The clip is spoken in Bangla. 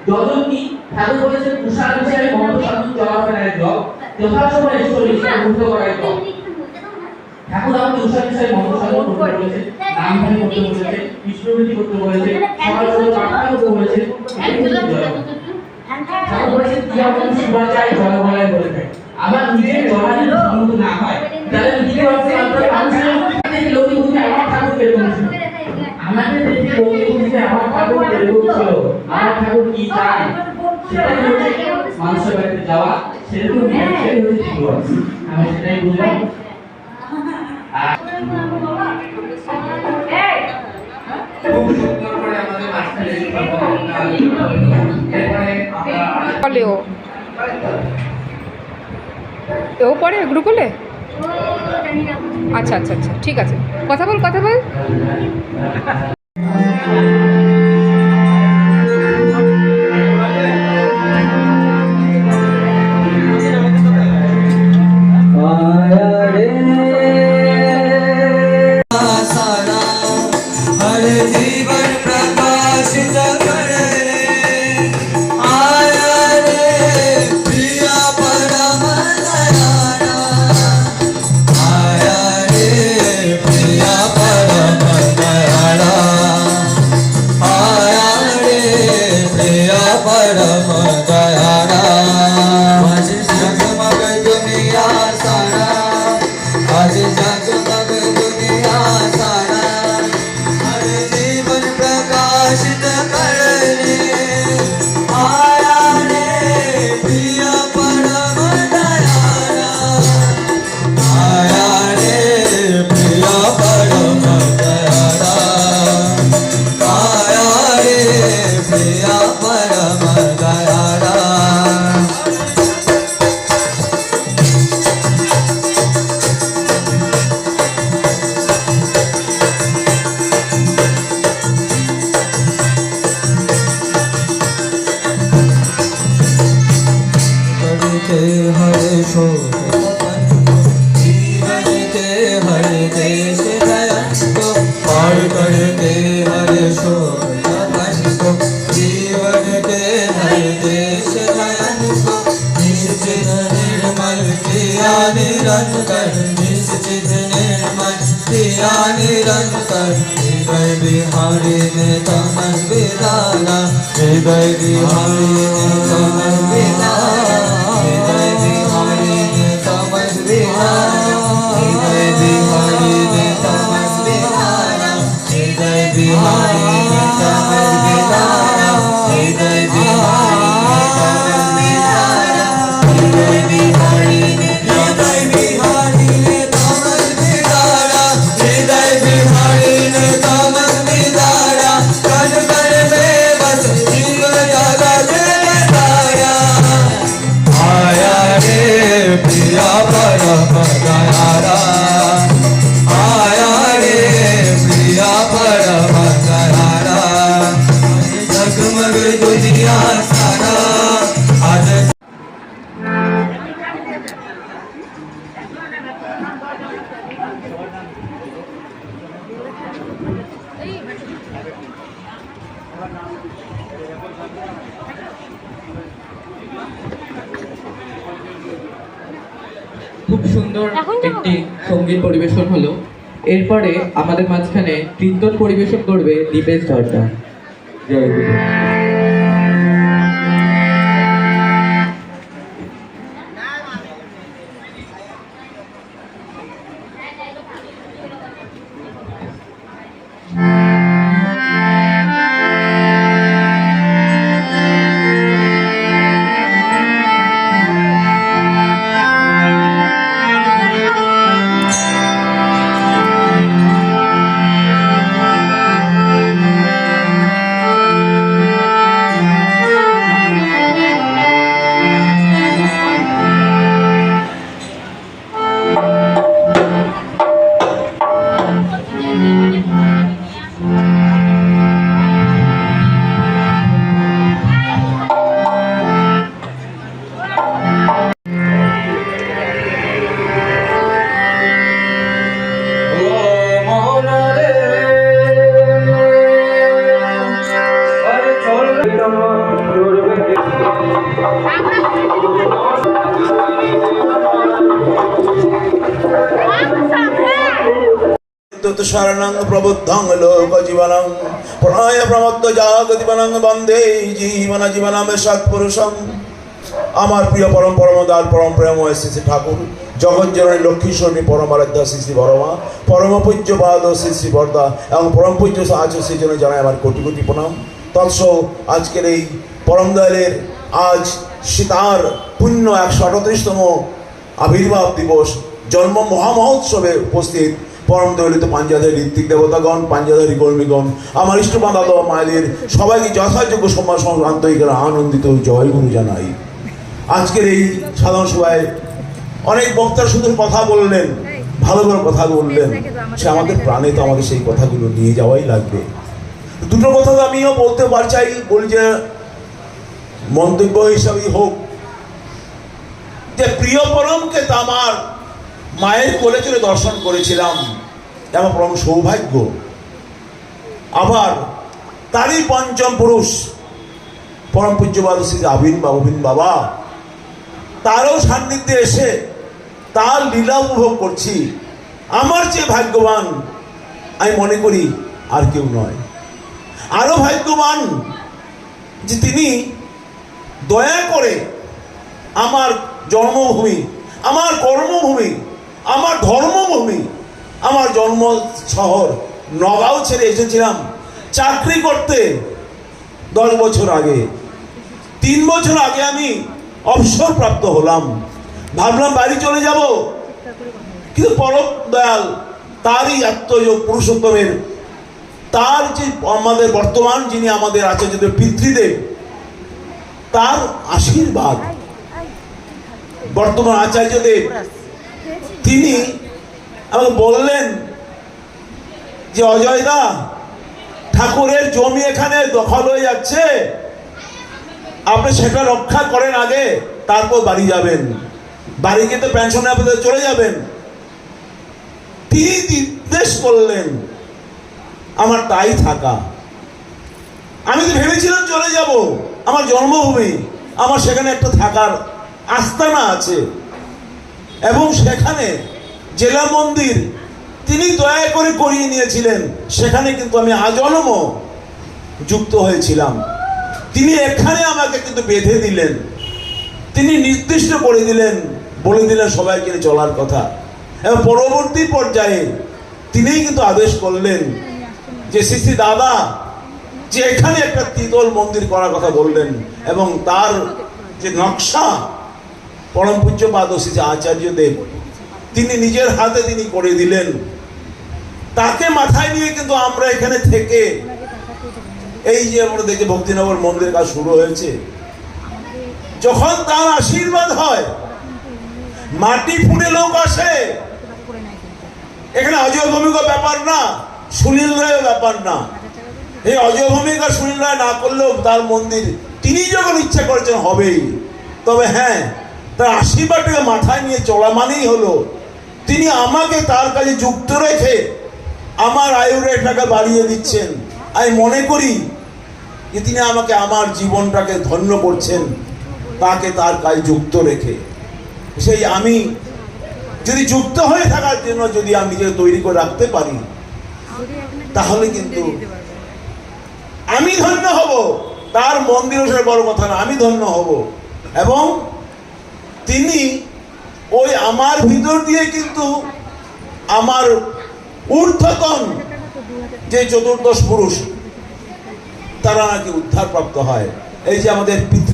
যজন কি ঠাকুর বলেছেন তুষার হিসাবে মন্ত্র সাধন চলাফেরায় জপ যথাসময়ে ঈশ্বর মুক্ত করায় জপ। ঠাকুর আমাকে তুষার হিসাবে মন্ত্র সাধন করতে বলেছেন, নাম ধ্যান করতে বলেছেন, বিষ্ণুবৃত্তি করতে বলেছেন, সমাজের প্রার্থনা করতে বলেছেন। ঠাকুর বলেছেন ক্রিয়া মন সুরা চাই জলবলায় বলে থাকে। আবার নিজের জলানি সম্মত না হয় যাদের নিজে ভাবতে আপনারা মানুষের দেখে লোকে বুঝে আমার ঠাকুর কেমন ছিল, আমাদের দেখে লোকে বুঝে আমার ঠাকুর কেমন ছিল, আমার ঠাকুর কি চায় সেটাই হচ্ছে মানুষের বাড়িতে যাওয়া, সেরকম সেটাই হচ্ছে জীবন। আমি সেটাই বুঝলাম। খুব সুন্দর করে আমাদের মাঝখানে এরপরে ও পড়ে গ্রুকুলে? আচ্ছা আচ্ছা আচ্ছা, ঠিক আছে, কথা বল কথা বল। निरंतर निश्चित निर्मल दिया निरंतर हृदय बिहारी ने तमस विदाना हृदय बिहारी ने तमस विदाना हृदय बिहारी ने तमस विदाना हृदय बिहारी ने तमस विदाना हृदय बिहारी ने तमस विदाना हृदय बिहारी ने तमस विदाना हृदय बिहारी ने খুব সুন্দর একটি সঙ্গীত পরিবেশন হলো। এরপরে আমাদের মাঝখানে কীর্তন পরিবেশন করবে দীপেশ সরকার। জয় গুরু। প্রণত শরণং প্রবুদ্ধং লোক জীবনং প্রণয় প্রমত্ত জাগতিবনং বন্দে জীবন জীবনম সৎপুরুষং। আমার প্রিয় পরম পরমদার পরম প্রেমময় শ্রী শ্রী ঠাকুর জগৎ জননী লক্ষ্মী স্বর্ণী পরমারাধ্যা শ্রী শ্রী বড়মা পরম পূজ্য পাদ শ্রী শ্রী বরদা এবং পরম পূজ্য আচার্য সেই জন্য জানাই আমার কোটি কোটি প্রণাম। তৎস আজকের এই পরম দয়ালের আজ সীতার পুণ্য 138তম আবির্ভাব দিবস জন্ম মহামহোৎসবে উপস্থিত পরম দলিত পাঞ্জাধারী ঋত্বিক দেবতাগণ, পাঞ্জাধারী কর্মীগণ, আমার ইষ্টবান দাদা মায়েদের সবাইকে যথাযোগ্য সম্মান আন্তরিক আনন্দিত জয়গুরু জানাই। আজকের এই সাধারণ সভায় অনেক বক্তারা সুন্দর কথা বললেন, ভালো ভালো কথা বললেন, সে আমাদের প্রাণে তো আমাদের সেই কথাগুলো নিয়ে যাওয়াই লাগবে। দুটো কথা তো আমিও বলতে চাই, বলি যে মন্তব্য হিসাবেই হোক, যে প্রিয় পরমকে তো আমার মায়ের কোলে চলে দর্শন করেছিলাম, আমার পরম সৌভাগ্য। আবার তারই পঞ্চম পুরুষ পরম পূজ্যবাদ শ্রী অভিন বাবা, তারও সান্নিধ্যে এসে তার লীলা উপভোগ করছি। আমার চেয়ে ভাগ্যবান আমি মনে করি আর কেউ নয়। আরো ভাগ্যবান যে তিনি দয়া করে আমার জন্মভূমি, আমার কর্মভূমি, আমার ধর্মভূমি, আমার জন্ম শহর নগাঁও ছেড়ে এসেছিলাম চাকরি করতে 10 বছর আগে। 3 বছর আগে আমি অবসরপ্রাপ্ত হলাম, ভাবলাম বাড়ি চলে যাব, কিন্তু পরম দয়াল তারই আত্মযোগ পুরুষোত্তমের, তার যে আমাদের বর্তমান যিনি আমাদের আচার্যদেব পিতৃদেব, তার আশীর্বাদ, বর্তমান আচার্যদেব তিনি আমাকে বললেন যে অজয়দা, ঠাকুরের জমি এখানে দখল হয়ে যাচ্ছে, আপনি সেটা রক্ষা করেন আগে, তারপর বাড়ি যাবেন, বাড়ি গিয়ে তো পেনশনে আপনাদের চলে যাবেন। তিনি নির্দেশ করলেন, আমার তাই থাকা। আমি তো ভেবেছিলাম চলে যাব, আমার জন্মভূমি, আমার সেখানে একটা থাকার আস্তানা আছে, এবং সেখানে জেলা মন্দির তিনি দয়া করে করিয়ে নিয়েছিলেন, সেখানে কিন্তু আমি আজন্ম যুক্ত হয়েছিলাম। তিনি এখানে আমাকে কিন্তু বেঁধে দিলেন, তিনি নির্দিষ্ট করে দিলেন, বলে দিলেন সবাইকে চলার কথা। এবং পরবর্তী পর্যায়ে তিনিই কিন্তু আদেশ করলেন যে শ্রী শ্রী দাদা যে এখানে একটা দ্বিতল মন্দির করার কথা বললেন, এবং তার যে নকশা পরম পূজ্যপাদ শ্রী আচার্যদেব তিনি নিজের হাতে তিনি করে দিলেন। তাকে মাথায় নিয়ে কিন্তু আমরা এখানে থেকে এই যে আমরা দেখি ভক্তিনগর মন্দির কাজ শুরু হয়েছে, যখন তার আশীর্বাদ হয় মাটি ফুটে লোক আসে। এখানে অজয় ভূমিকা ব্যাপার না, সুনীল রায়ের ব্যাপার না। এই অজয় ভূমিকা সুনীল রায় না করলেও তার মন্দির তিনি যখন ইচ্ছা করেছেন হবেই। তবে হ্যাঁ, তার আশীর্বাদটাকে মাথায় নিয়ে চলা মানেই হলো তিনি আমাকে তার কাছে যুক্ত রেখে আমার আয়ুরেখাকে বাড়িয়ে দিচ্ছেন। আমি মনে করি যে তিনি আমাকে আমার জীবনটাকে ধন্য করছেন তাকে তার কাছে যুক্ত রেখে। সেই আমি যদি যুক্ত হয়ে থাকার জন্য যদি আমি নিজেকে তৈরি করে রাখতে পারি, তাহলে কিন্তু আমি ধন্য হব। তার মন্দির সেটা বড় কথা না, আমি ধন্য হব। এবং তিনি ওই আমার ভিতর দিয়ে কিন্তু আমার ঊর্ধ্বতন যে চতুর্দশ পুরুষ তারা নাকি উদ্ধারপ্রাপ্ত হয়। এই যে আমাদের